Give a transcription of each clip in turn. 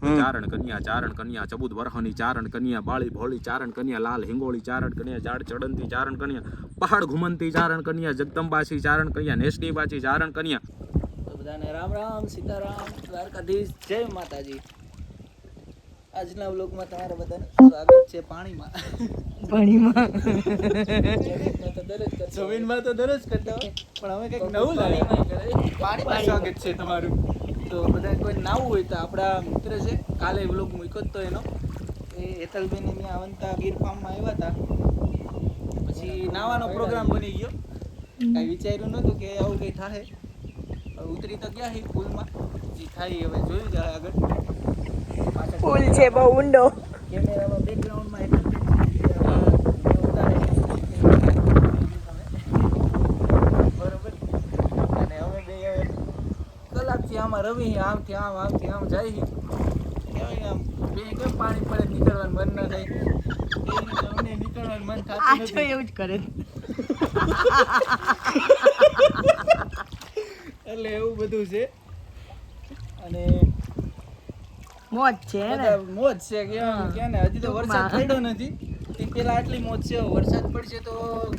ચારણ કન્યા ચબુદ વરહની ચારણ કન્યા બાળી ભોળી ચારણ કન્યા લાલ હિંગોળી ચારણ કન્યા ઝાડ ચડંતી ચારણ કન્યા પહાડ ઘુમંતી ચારણ કન્યા જગદંબાસી ચારણ કન્યા નેસડી બાચી ચારણ કન્યા. તો બધાને રામ રામ સીતારામ દ્વારકાધીશ જય માતાજી. આજના વ્લોગમાં તમારા બધાને સ્વાગત છે. પાણીમાં જમીનમાં તો દરરોજ કરતા હોય પણ હવે કંઈક નવું લાગે. પાણીમાં સ્વાગત છે તમારું. તો બધા કોઈ નાવું હોય તો આપણા મિત્ર છે, કાલે વ્લોગ મૂક્યો તો એનો, એ હેતલબેન અહીંયા આવંતા ગીર ફાર્મમાં આવ્યા હતા. પછી નાવાનો પ્રોગ્રામ બની ગયો. કાંઈ વિચાર્યું નહોતું કે આવું કંઈ થાય. ઉતરી તો ગયા છે પુલમાં, જે થાય હવે જોયું જાય આગળ. પુલ છે બહુ ઊંડો. કેમેરામાં બેકગ્રાઉન્ડમાં એક બરોબર. અને અમે બે કલાકથી આમાં રવિ આમથી આમ જાય. કહેવાય આમ બે કેમ પાણી પડે નીકળવાનું મન ન થાય, એ રીતે અમને નીકળવાનું મન થતું નથી. એવું જ કરે. એટલે એવું બધું છે. અને મોજ છે ને, મોજ છે કે હજી તો વરસાદ પડ્યો નથી. તે પેલા આટલી મોજ છે, વરસાદ પડશે તો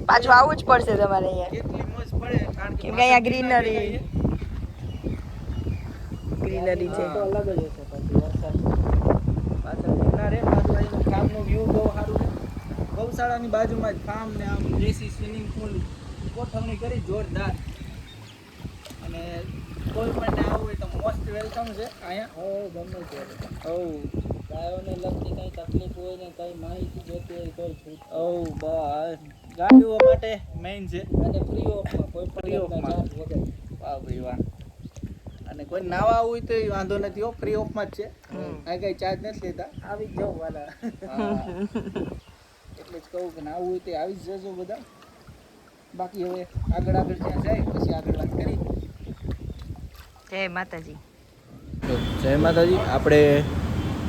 પાછું આવવું જ પડશે તમારે અહીંયા. કેટલી મોજ પડે, કારણ કે અહીંયા ગ્રીનરી છે. તો અલગ જ હશે. પછી વરસાદ પાછળ ગિરનાર છે, આજુબાજુનું ફાર્મનું વ્યૂ બહુ સારું છે. ગૌશાળાની બાજુમાં જ ફાર્મ ને આમ દેશી સ્વિમિંગ પુલ ગોઠવણી કરી જોરદાર. અને કોઈ પણ ને આવવું હોય તો મોસ્ટ વેલકમ છે અહીંયા. ગમે ત્યારે ગાયોને લગતી કંઈ તકલીફ હોય ને કંઈ માહિતી જોતી હોય કોઈ છૂટ. બસ ગાડીઓ માટે મેઇન છે. અને ફ્રી ઓફમાં, કોઈ ફ્રી ઓફમાં. વાહ ભાઈ વાહ. અને કોઈ નાવા આવવું હોય તો એ વાંધો નથી, હો ફ્રી ઓફમાં જ છે. આ કંઈ ચાર્જ નથી લેતા. આવી જ જાઓ વાલા. એટલે જ કહું કે નાવું હોય તો આવી જ જજો બધા. બાકી હવે આગળ જ્યાં જાય પછી આગળ વાત કરી. જય માતાજી. તો જય માતાજી. આપણે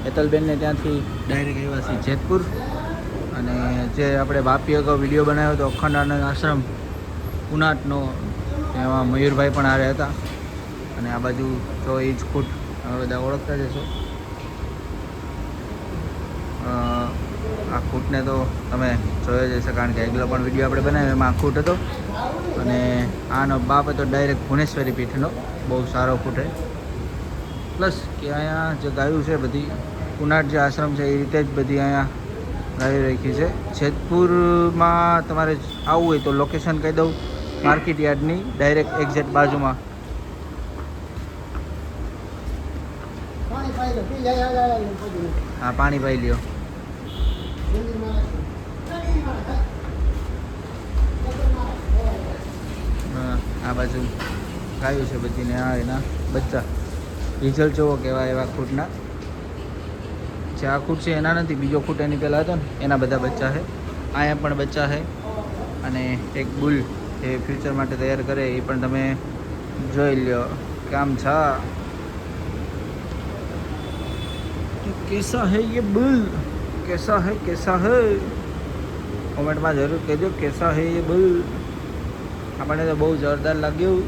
હેતલબેનને ત્યાંથી ડાયરેક્ટ આવ્યા છીએ જેતપુર. અને જે આપણે વાપી અગાઉ વિડીયો બનાવ્યો હતો અખંડ આનંદ આશ્રમ ઉનાટનો, એમાં મયુરભાઈ પણ હારે હતા. અને આ બાજુ તો એ જ ખૂટ બધા ઓળખતા જશો. આ ખૂટને તો તમે જોયો જ હશે, કારણ કે આગલો પણ વિડીયો આપણે બનાવ્યો એમાં આ ખૂટ હતો. અને આનો બાપ હતો ડાયરેક્ટ ભુવનેશ્વરી પીઠનો, બહુ સારો ખૂટ છે. પ્લસ કે અહીંયા જે ગાયું છે બધી ઉનાટ જે આશ્રમ છે એ રીતે જ બધી અહીંયા ગાયો રાખી છે. જેતપુરમાં તમારે આવવું હોય તો લોકેશન કહી દઉં, માર્કેટ યાર્ડની ડાયરેક્ટ એક્ઝેક્ટ બાજુમાં. હા, પાણી પાઈ લ્યો. આ બાજુ ગાયું છે બધી ને આ એના બચ્ચા. રિઝલ્ટ જોવો કેવા એવા ખૂટના. જે આ ખૂટ છે એના નથી, બીજો ખૂટ એની પહેલાં હતો ને એના બધા બચ્ચા છે. અહીંયા પણ બચ્ચા છે. અને એક બુલ એ ફ્યુચર માટે તૈયાર કરે એ પણ તમે જોઈ લ્યો. કામ છા કેસા હે ये बुल, कैसा है કોમેન્ટમાં જરૂર કહેજો કેસા હે ये बुल. આપણને તો બહુ જોરદાર લાગ્યું.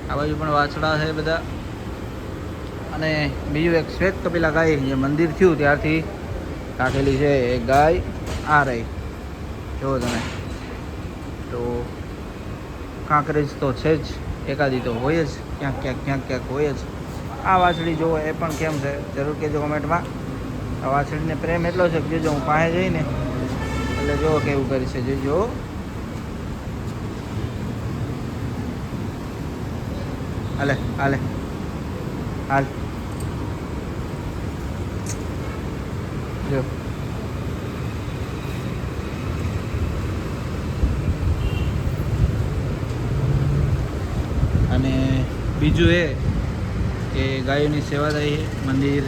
આ બાજુ પણ વાછડા છે બધા. અને બીજું એક શ્વેત કપિલા ગાય જે મંદિર થયું ત્યારથી રાખેલી છે એ ગાય આ રહી. જુઓ તમે, તો કાંકરેજ તો છે જ, એકાદી તો હોય જ, ક્યાંક હોય જ. આ વાછડી જુઓ એ પણ કેમ છે જરૂર કહેજો કોમેન્ટમાં. આ વાછડીને પ્રેમ એટલો છે કે જોજો હું પાસે જઈને એટલે જુઓ કેવું કરે છે, જોજો. હાલ જો. અને બીજું એ કે ગાયોની સેવાદારી છે, મંદિર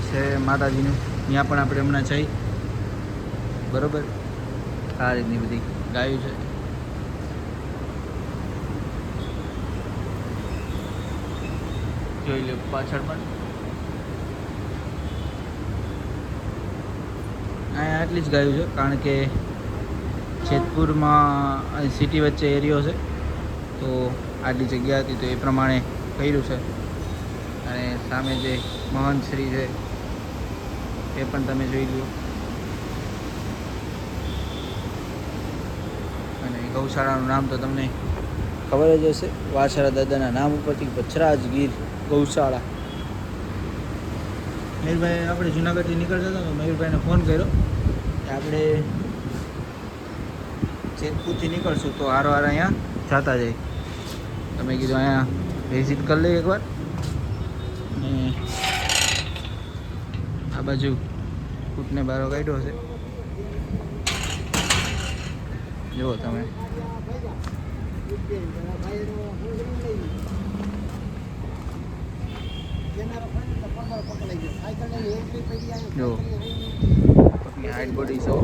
છે માતાજીનું, ત્યાં પણ આપણે હમણાં જઈ. બરાબર, આ રીતની બધી ગાયો છે. જોઈ લો પાછળ પણ. અહીંયા આટલી જ ગાયો છે, કારણ કે જેતપુરમાં સિટી વચ્ચે એરિયો છે તો આટલી જગ્યા હતી તો એ પ્રમાણે કર્યું છે. અને સામે જે મહંત શ્રી છે એ પણ તમે જોઈ લો. અને ગૌશાળાનું નામ તો તમને ખબર જ હશે, વાછરા દાદાના નામ ઉપરથી બચરાજ ગીર ગૌશાળા. મયુરભાઈ આપણે જુનાગઢથી નીકળતા હતા તો મયુરભાઈને ફોન કર્યો કે આપણે જેતપુરથી નીકળશું તો હારો અહીંયા જતા જાય. તમે કીધું અહીંયા વિઝિટ કરી લઈએ એકવાર. અને આ બાજુ કૂટને બારો કાઢ્યો છે, જુઓ તમે. જો હાઈટ બોડી છો.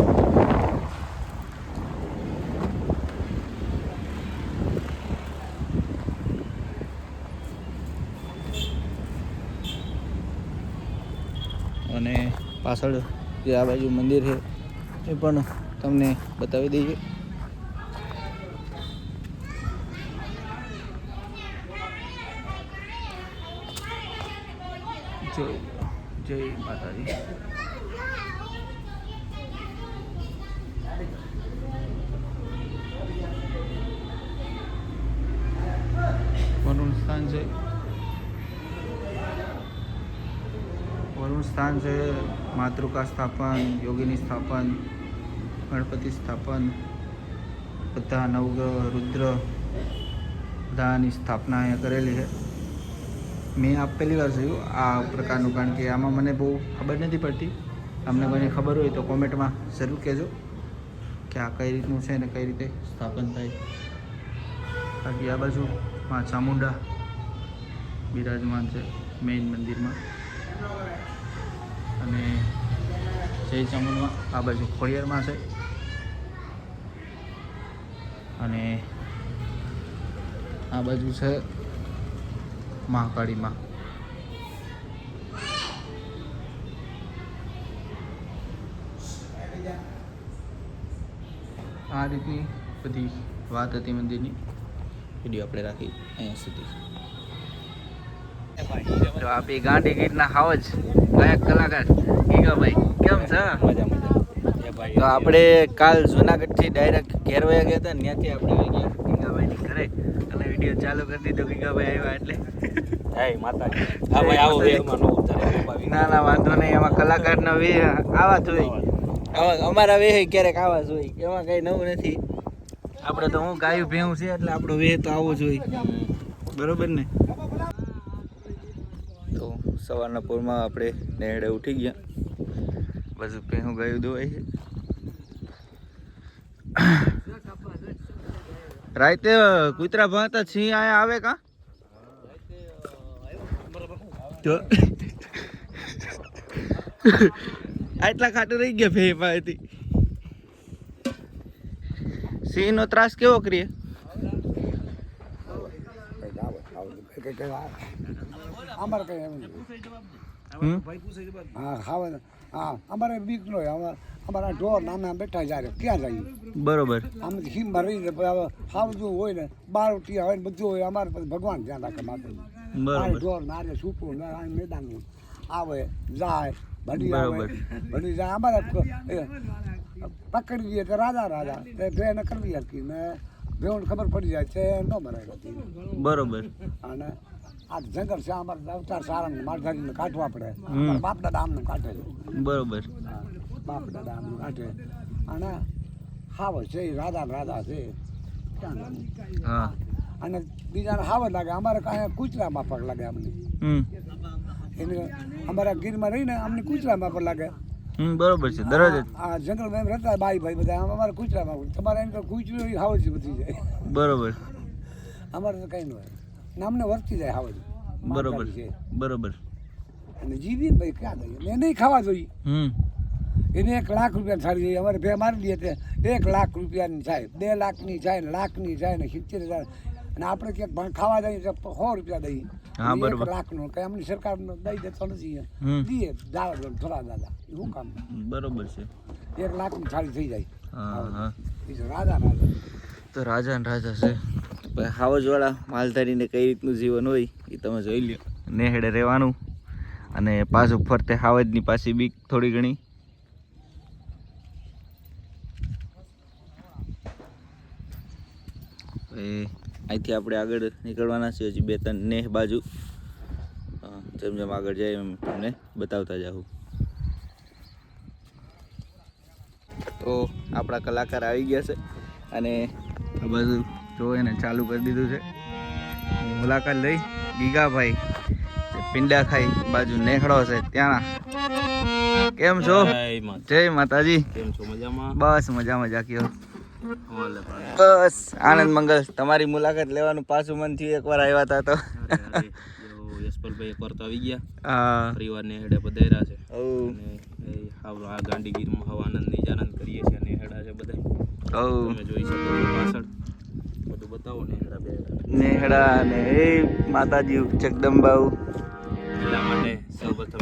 અને પાછળ જે આ બાજુ મંદિર છે એ પણ તમને બતાવી દઈએ. જય માતાજી. વરુણ સ્થાન છે, વરુણ સ્થાન છે, માતૃકા સ્થાપન, યોગીની સ્થાપન, ગણપતિ સ્થાપન, બધા નવગ્રહ રુદ્ર બધાની સ્થાપના અહીંયા કરેલી છે. મેં આ પહેલી વાર જોયું આ પ્રકારનું, કારણ કે આમાં મને બહુ ખબર નથી પડતી. તમને કોઈને ખબર હોય તો કોમેન્ટમાં જરૂર કહેજો કે આ કઈ રીતનું છે ને કઈ રીતે સ્થાપન થાય. બાકી આ બાજુ માં ચામુંડા બિરાજમાન છે મેઇન મંદિરમાં. અને જય ચામુંડમાં આ બાજુ ખોડિયારમાં છે. અને આ બાજુ છે મહાકાળીમાં. આ રીતની બધી વાત હતી મંદિરની. વિડીયો આપણે રાખી અહીંયા સુધી. તો આપી ગાંધી ગીરના હાવજ ગાયક કલાકાર ગીગાભાઈ કેમ છે? તો આપણે કાલ જુનાગઢથી ડાયરેક્ટ ઘેર વયા ગયા હતા ને ત્યાંથી આપણે આવી ગયા ગીગાભાઈની ઘરે અને વિડીયો ચાલુ કરી દીધો. ગીગાભાઈ આવ્યા એટલે ના ના વાંધો નહીં. એમાં કલાકારના વે આવા જોઈએ, અમારા વે ક્યારેક આવા જોઈએ, એમાં કઈ નવું નથી. આપણે તો હું ગાયું ભેવું છે એટલે આપણો વે તો આવો જોઈએ, બરોબર ને? તો સવારના પૂરમાં આપણે નેહડે ઉઠી ગયા, બધું ભેહું ગાયું દોવાય છે. રાતે કૂતરા ભાતા સિંહ આયા આવે કા? તો આટલા ખાટું રહી ગયા ભે પાસેથી. સિંહ નો ત્રાસ કેવો કરીએ? અમારે બીક નો અમારા ઢોર નામે બેઠા જાય ક્યાં જઈએ? બરોબર. આમ હિમમાં રહીને ખાવતું હોય ને બારોટી હોય ને બધું હોય. અમારે ભગવાન ધ્યાન રાખે માથે. ઢોર નારે સૂકું મેદાન આવે જાય ભડી આવે ભડી જાય. અમારે પકડી દઈએ તો રાજા રાજા ટ્રેન કરી હતી ને ભેવણ ખબર પડી જાય છે ન મરાય હતી. બરોબર. અને આ જંગલ છે અમારે અવતાર સારા માલધારીને કાઢવા પડે. બાપ દાદા આમને કાઢે છે. બરોબર. બાપ દાદા આમને કાઢે. અને હાવ છે એ રાધા રાધા છે ક્યાં? હા. અને બીજાને હાવ લાગે, અમારે કાંઈ કૂચરા માફક લાગે અમને. એને અમારા ગીરમાં રહીને અમને કૂચરા માફક લાગે. બરોબર છે. દરરોજ આ જંગલમાં એમ રહેતા ભાઈ ભાઈ બધા અમારે કૂચરા માફક. તમારે એમ કૂચરું હાવ જ બધી જાય. બરોબર. અમારે તો કંઈ ન હોય ને અમને વર્તી જાય હાવ જ. બરોબર છે. બરોબર. અને જીવી ભાઈ ક્યાં દઈએ? એને ખાવા જોઈએ. એને 1 લાખ રૂપિયા થાળી જોઈએ. અમારે ભે મારી દઈએ તે 1 લાખ રૂપિયાની થાય, 2 લાખની થાય ને લાખની થાય ને 70,000. અને આપણે ક્યાંક ખાવા જઈએ તો 100 રૂપિયા દઈએ. 1 લાખનો કઈ અમને સરકાર દઈ દેતો નથી. દઈએ થોડા દાદા શું કામ? બરોબર છે. 1 લાખની થાળી થઈ જાય. હા. રાજા રાજા તો રાજા ને રાજા છે. હાવજ વાળા માલધારીને કઈ રીતનું જીવન હોય એ તમે જોઈ લ્યો. નેહડે રહેવાનું અને પાછું ફરતે હાવજની પાછી બીક થોડી ઘણી. અહીંથી આપણે આગળ નીકળવાના છે. હજી 2-3 નેહ બાજુ. જેમ જેમ આગળ જાય એમ તમને બતાવતા જાઉં. તો આપણા કલાકાર આવી ગયા છે અને આ બાજુ જો એને ચાલુ કરી દીધું છે. મુલાકાત લઈ ગીગાભાઈ પિંડા ખાઈ બાજુ નેહડો છે ત્યાં. કેમ છો? જય માતાજી. કેમ છો? મજામાં? બસ મજા મજા. કયો? બસ આનંદ મંગલ. તમારી મુલાકાત લેવાનું પાછું મન થયું. એકવાર આવ્યા હતા તો યશપાલભાઈ એકવાર તો આવી ગયા. હા, પરિવારને હેડે પધાર્યા છે અને આ ગાંધીગીરમાં હવા આનંદની જ આનંદ કરીએ છીએ. અને હેડા છે બધા તમે જોઈ શકો છો પાછળ. બધું બતાવો ને હેડા બે નેહડા ને એ માતાજી જગદંબાઉ. એટલા માટે સૌપ્રથમ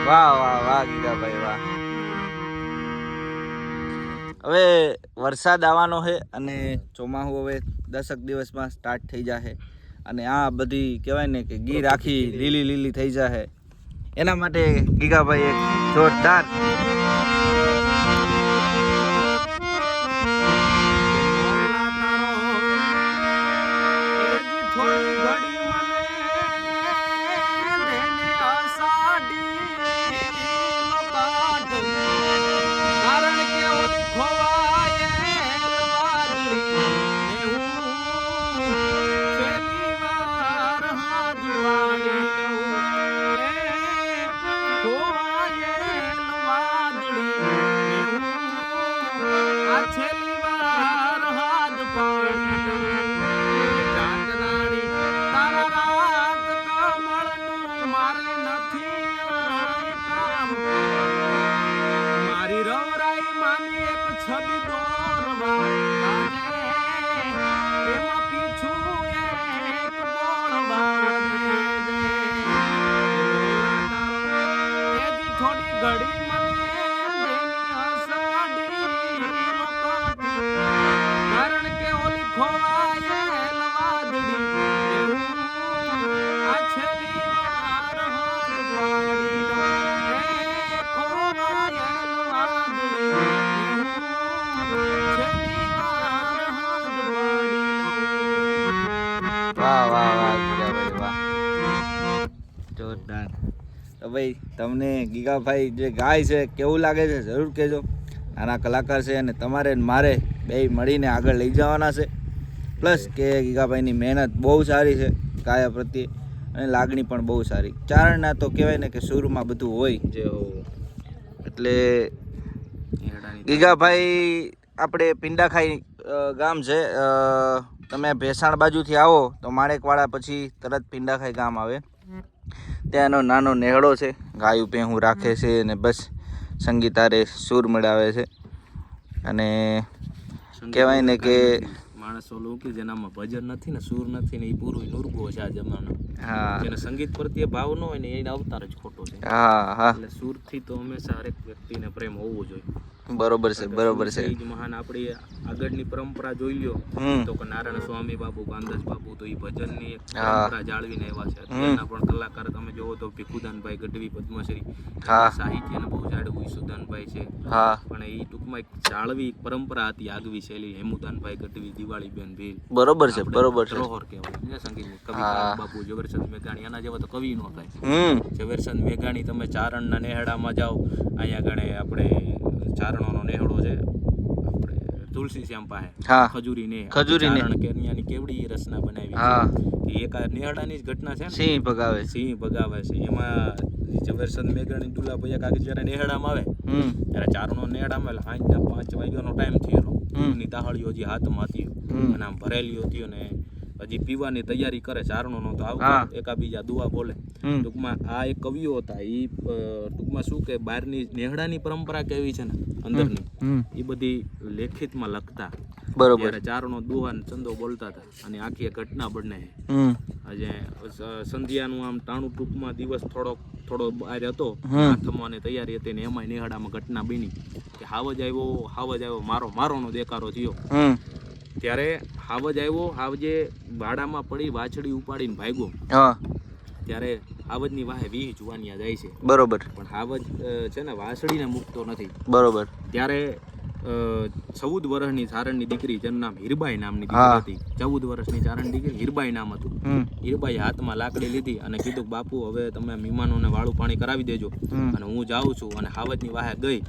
વાહ વાહ વાહ ગીગાભાઈ વાહ. હવે વરસાદ આવવાનો છે અને ચોમાસું હવે 10 દિવસમાં સ્ટાર્ટ થઈ જશે અને આ બધી કહેવાય ને કે ગીર આખી લીલી લીલી થઈ જશે. એના માટે ગીગાભાઈ એક જોરદાર ભાઈ તમને ગીગાભાઈ જે ગાય છે કેવું લાગે છે જરૂર કહેજો. નાના કલાકાર છે અને તમારે ને મારે બે મળીને આગળ લઈ જવાના છે. પ્લસ કે ગીગાભાઈની મહેનત બહુ સારી છે ગાયા પ્રત્યે અને લાગણી પણ બહુ સારી. ચારણના તો કહેવાય ને કે સુરમાં બધું હોય જે એટલે નેહડાની ગીગાભાઈ આપણે પિંડાખાઈ ગામ છે. તમે ભેસાણ બાજુથી આવો તો માણેકવાડા પછી તરત પિંડાખાઈ ગામ આવે. ત્યાંનો નાનો નેહડો છે, ગાયું ભેહું રાખે છે અને બસ સંગીતારે સૂર મળાવે છે. અને કહેવાય ને કે માણસો લોકો કે જેનામાં ભજન નથી ને સૂર નથી ને એ પૂરું નુરગો છે આ જમાનો. હા જેને સંગીત પ્રત્યે ભાવ ન હોય ને એને અવતાર જ ખોટો છે. હા હા એટલે સૂરથી તો હંમેશા હરેક વ્યક્તિને પ્રેમ હોવો જોઈએ. બરોબર છે બરોબર છે. એ જ મહાન આપણી આગળની પરંપરા જોઈ લ્યો તો કે નારાયણ સ્વામી બાપુ, કાંદસ બાપુ તો એ ભજનની એક પરંપરા જાળવીને આવ્યા છે. અત્યારના પણ કલાકાર તમે જોવો તો ભીખુદાનભાઈ ગઢવી પદ્મશ્રી, હા. સાહિત્યને બહુ જાળવું સુદાનભાઈ છે. હા પણ એ ટૂંકમાં એક જાળવી એક પરંપરા હતી આગવી શૈલી. હેમુદાનભાઈ ગઢવી, દિવાળીબેન ભીલ, બરોબર છે આપણે બરોબર છે. ધરોહર કહેવાય સંગીતની. કવિ હા. કાળુ બાપુ, ઝવેરચંદ મેઘાણી, એના જેવા તો કવિ નો થાય. ઝવેરચંદ મેઘાણી તમે ચારણના નેહડામાં જાઓ, અહીંયા ગણે આપણે ચારણોનો નેહડો છે આપણે તુલસી શ્યામ પાસે, હા. ખજૂરી ને ખજૂરી ને. ચારણ કેન્યાની કેવડી રચના બનાવી હા. છે. એક આ નેહડાની જ ઘટના છે ને, સિંહ ભગાવે. સિંહ ભગાવે છે. એમાં ઝવેરચંદ મેઘાણી દુલાભાઈ કાકી જ્યારે નેહડામાં આવે ત્યારે ચારણો નેહડામાં એટલે સાંજના 5 વાગ્યાનો ટાઈમ થયેલો. ની તાહળીઓ હજી હાથમાં હતી અને આમ ભરેલી હતી અને હજી પીવાની તૈયારી કરે. ચારણો નો તો આવતા એકાબીજા દુઆ બોલે. ટૂંકમાં આ એક કવિઓ હતા. એ ટૂંકમાં શું કે બહારની નેહડાની પરંપરા કેવી છે ને અંદરની, એ બધી લેખિતમાં લખતા. બરોબર. ત્યારે ચારણો દુહા ને ચંદો બોલતા હતા અને આખી એક ઘટના બને. આજે સંધ્યાનું આમ ટાણું ટૂંકમાં દિવસ થોડો બહાર હતો, થમવાની તૈયારી હતી ને એમાંય નેહડામાં ઘટના બની કે હાવજ આવ્યો મારોનો દેકારો થયો. ત્યારે હાવજ આવ્યો, હાવજે વાડામાં પડી વાછડી ઉપાડીને ભાગ્યો. ત્યારે હાવજની વાહે 20 જુવાનિયા જાય છે. બરોબર. પણ હાવજ છે ને વાછડીને મૂકતો નથી. બરોબર. ત્યારે 14 વર્ષની ચારણની દીકરી, જેનું નામ હીરબાઈ નામની દીકરી હતી. 14 વર્ષની ચારણ દીકરી હીરબાઈ નામ હતું. હીરબાઈ હાથમાં લાકડી લીધી અને કીધું બાપુ હવે તમે મહેમાનોને વાળું પાણી કરાવી દેજો અને હું જાઉં છું. અને હાવજની વાહે ગઈ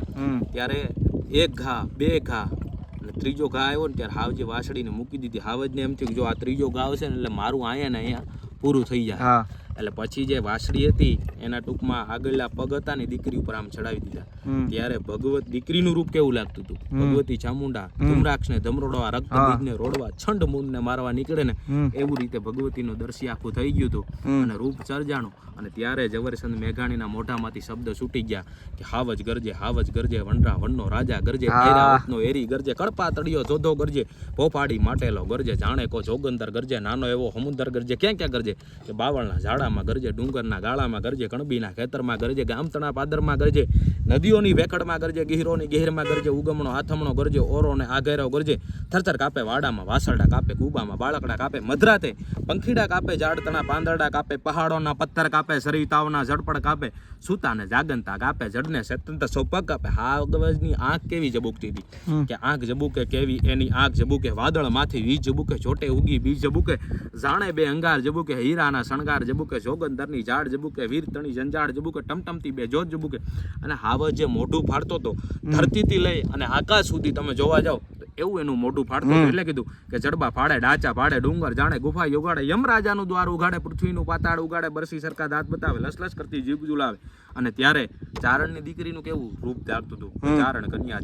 ત્યારે 1 ઘા 2 ઘા અને 3જો ઘા આવ્યો ને ત્યારે હાવજે વાછડીને મૂકી દીધી. હાવજને એમ થયું કે જો આ 3જો ઘા આવશે ને એટલે મારું અહીંયા ને અહીંયા પૂરું થઈ જાય. એટલે પછી જે વાછડી હતી એના ટૂંકમાં આગળના પગ હતા ને દીકરી ઉપર આમ ચડાવી દીધા. ત્યારે ભગવત દીકરીનું રૂપ કેવું લાગતું હતું. ભગવતી ચામુંડા ધુમરાક્ષ ને ધમરોડવા, રક્તબીજને રોડવા, છંડ મૂંડને મારવા નીકળે ને એવું રીતે ભગવતીનું દર્શી આખું થઈ ગયું હતું અને રૂપ સર્જાણું. અને ત્યારે ઝવેરચંદ મેઘાણીના મોઢામાંથી શબ્દ છૂટી ગયા કે હાવજ ગરજે વનરા વનનો રાજા ગરજે, ઐરાવતનો એરી ગરજે, કડપા તળિયો જોધો ગરજે, ભોપાડી માટેલો ગરજે, જાણે કો જોગંદર ગરજે, નાનો એવો સમુદર ગરજે. ક્યાં ગરજે કે બાવળના ઝાડામાં ગરજે, ડુંગરના ગાળામાં ગરજે, કણબીના ખેતરમાં ગરજે, ગામતણા પાદરમાં ગરજે, નદીઓની વેકડમાં ગરજે, ગીરોની ગહેરમાં ગરજે, ઉગમણો આથમણો ગરજે, ઓરોને આઘેરો ગરજે, થરથર કાપે વાડામાં, વાસરડા કાપે કુબામાં, બાળકડા કાપે મધરાતે, પંખીડા કાપે ઝાડતણા પાંદરડા કાપે, પહાડોના પથ્થર કાપે, સરિતાઓના ઝડપડ કાપે, સૂતાને જાગંતા કાપે, જડને સેતંત સોપક કાપે. હાવજની આંખ કેવી જબુકતી હતી કે આંખ જબુકે કેવી એની આંખ જબુકે, વાદળમાંથી વીજ જબુકે, ચોટે ઉગી બીજ જબુકે, જાણે બે અંગાર જબુકે, હીરાના શણગાર જબુકે, જોગંદરની ઝાડ જબુકે, વીર તણી જંજાળ જબુકે, ટમટમતી બે જોત જબુકે. અને હાવજ જે મોઢું ફાડતો હતો ધરતીથી લઈ અને આકાશ સુધી તમે જોવા જાઓ એવું એનું મોઢું ફાડતું હતું. એટલે કીધું કે જડબા ફાડે, ડાચા ફાડે, ડુંગર જાણે ગુફા યોગાડે, યમરાજાનું દ્વાર ઉગાડે, પૃથ્વીનું પાતાળ ઉગાડે, બરસી સરખા દાંત બતાવે, લસલસ કરતી જીભ ઝુલાવે. અને ત્યારે ચારણની દીકરીનું કેવું રૂપ ધારતું હતું. ચારણ કન્યા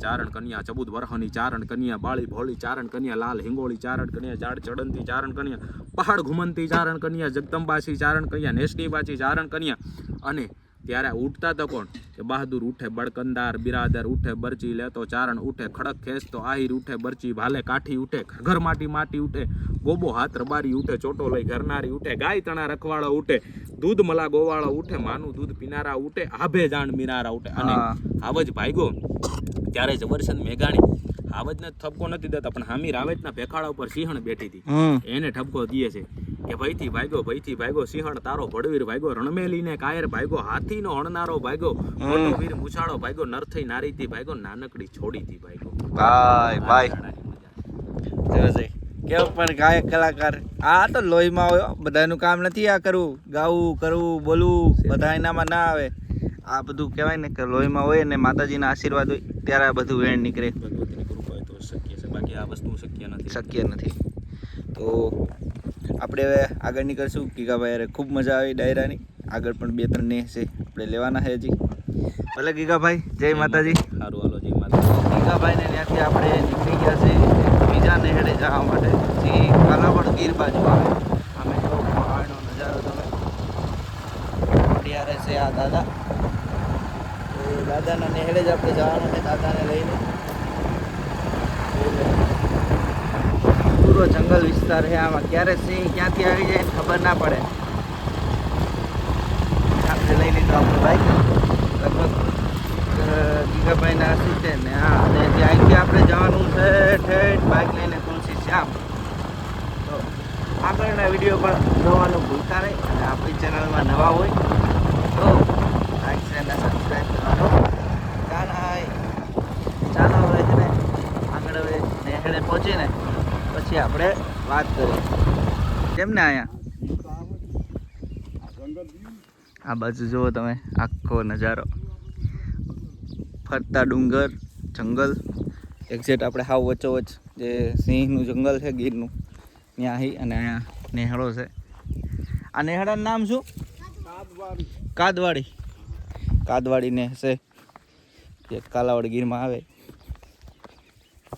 14 વર્ષની ચારણ કન્યા, બાળી ભોળી ચારણ કન્યા, લાલ હિંગોળી ચારણ કન્યા, ઝાડ ચડંતી ચારણ કન્યા, પહાડ ઘુમંતી ચારણ કન્યા, જગદંબાસી ચારણ કન્યા, નેસડીબાચી ચારણ કન્યા. અને ત્યારે ઉઠતા તો કોણ કે બહાદુર ઉઠે, બળકંદાર બિરાદર ઉઠે, બરચી લેતો ચારણ ઉઠે, ખડક ખેંચતો આહિર ઉઠે, બરચી ભાલે કાઠી ઉઠે, ઘર માટી ઉઠે, ગોબો હાથ રબારી ઉઠે, ચોટો લઈ ઘરનારી ઉઠે, ગાય તણા રખવાળો ઉઠે, દૂધ મલા ગોવાળો ઉઠે, માનું દૂધ પીનારા ઉઠે, આભે જાણ મીનારા ઉઠે. અને હાવજ ભાગ્યો ત્યારે ઝવેરચંદ મેઘાણી હાવજને ઠપકો નથી દેતા પણ હામી રાવેતના ભેખાડા ઉપર સિંહણ બેઠી હતી એને ઠપકો દે છે કે ભઈથી ભાગ્યો સિંહણ તારો ભડવીર ભાગ્યો, રણમેલીને કાયર ભાગ્યો, હાથીનો હણનારો ભાગ્યો, મોટો વીર મુછાળો ભાગ્યો, નરથી નારીથી ભાગ્યો, નાનકડી છોડીથી ભાગ્યો. ભાઈ કેવું પણ ગાયક કલાકાર આ તો લોહીમાં હોય. બધાનું કામ નથી આ કરવું, ગાવું કરવું બોલવું બધા એનામાં ના આવે. આ બધું કહેવાય ને કે લોહીમાં હોય ને માતાજીના આશીર્વાદ હોય ત્યારે આ બધું વેણ નીકળે. ભગવતીની કૃપા હોય તો શક્ય છે, બાકી આ વસ્તુ શક્ય નથી. તો આપણે હવે આગળ નીકળશું. ગીગાભાઈ અરે ખૂબ મજા આવી ડાયરાની. આગળ પણ 2-3 ને છે આપણે લેવાના છે હજી. ભલે ગીગાભાઈ, જય માતાજી. સારું, હાલો, જય માતાજી. ગીગાભાઈને ત્યાંથી આપણે નીકળી ગયા છે બીજા નેહડે જવા માટે, જે કાલાવડ ગીર બાજુ આવે. અમે તો પહાડનો નજારો તમે ત્યારે છે આ દાદા. એ દાદાના નેહડે જ આપણે જવાનું છે, દાદાને લઈને. પૂરો જંગલ વિસ્તાર છે આમાં. ક્યારે સિંહ ક્યાંથી આવી જાય ખબર ના પડે. આપણે લઈ લીધું આપણું બાઈક લગભગ ગીગાભાઈના સીટે ને. હા, અને ત્યાંથી આપણે જવાનું છે ઠેઠ બાઇક લઈને તુલસી શ્યામ. તો આગળના વિડીયો પણ જોવાનું ભૂલતા નહીં. અને આપણી ચેનલમાં નવા હોય તો લાઈક શેર અને સબસ્ક્રાઈબ કરવાનું ચાલો હવે છે ને આગળ હવે નેહડે પહોંચીને પછી આપણે વાત કરીએ. કેમ ને અહીંયા આ બાજુ જુઓ તમે આખો નજારો, ફરતા ડુંગર, જંગલ. એક્ઝેક્ટ આપણે હાવ વચ્ચોવચ્ચ જે સિંહનું જંગલ છે ગીરનું ત્યાં અહીં, અને અહીંયા નેહડો છે. આ નેહડાનું નામ શું? કાદવાડી ને છે જે કાલાવડ ગીરમાં આવે.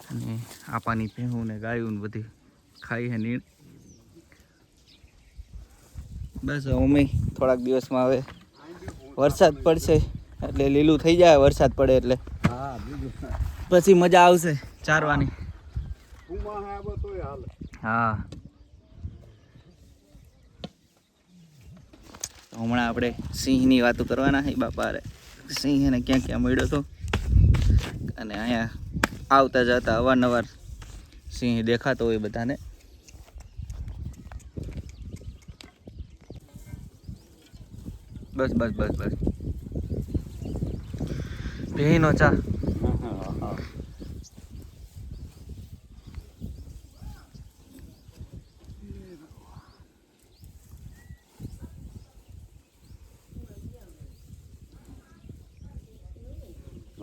અને આપાની ભેહું ને ગાયું ને બધી ખાઈ છે નીણ. બસ અમે થોડાક દિવસમાં હવે વરસાદ પડશે એટલે લીલું થઈ જાય. વરસાદ પડે એટલે પછી મજા આવશે ચારવાની. હા, તો હમણાં આપણે સિંહની વાતો કરવાના છે બાપા. રે સિંહ એને ક્યાં ક્યાં મળ્યો હતો, અને અહીંયા આવતા જતા અવારનવાર સિંહ દેખાતો હોય બધાને. બસ બસ બસ બસ ભેહીનો ચા.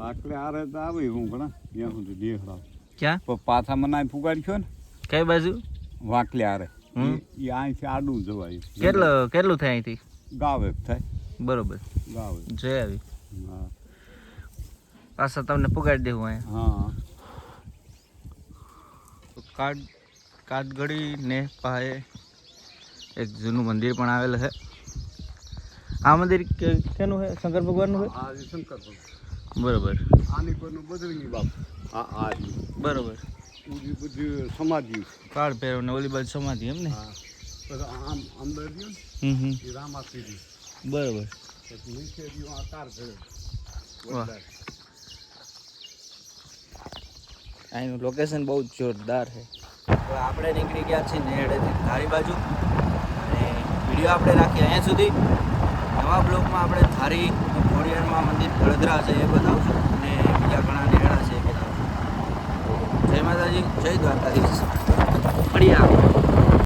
લાકડે આરે તો આવી હું ઘણા ત્યાં સુધી દેખડા ક્યાં પણ પાછા મને ફુગાડ્યો ને કઈ બાજુ? વાકલે આરે હમ. એ અહીંથી આડું જવાય. કેટલું થાય અહીંથી? ગાવે થાય બરોબર, ગાવે. જઈ આવી. હા પાછા તમને પુગાડી દેવું અહીંયા. હા કાટગડી ને પાસે એક જૂનું મંદિર પણ આવેલું છે. આ મંદિર કેનું છે? શંકર ભગવાનનું છે. આ શંકર ભગવાન. બરોબર. આની કોઈનું બદલની બાપ. આ બરોબર. ઉજી બધી સમાધિ. કાળ ભૈરવ ને ઓલી બાજુ સમાધિ એમ ને? હા, પછી આમ અંદર રહ્યું હમ. એ રામાપીરી. બરોબર. પછી નીચે રહ્યું આ કાર ઘરે. વાહ, અહીંનું લોકેશન બહુ જ જોરદાર છે. તો આપણે નીકળી ગયા છીએ નેહડેથી ધારી બાજુ, અને વિડીયો આપણે રાખીએ અહીંયા સુધી. નવા બ્લોગમાં આપણે ધારી ખોડિયારમાં મંદિર વડોદરા છે એ બતાવશું, અને બીજા ઘણા નેહડા છે એ બતાવશું. જય માતાજી, જય દ્વારકાધીશ. મળીએ આપણે.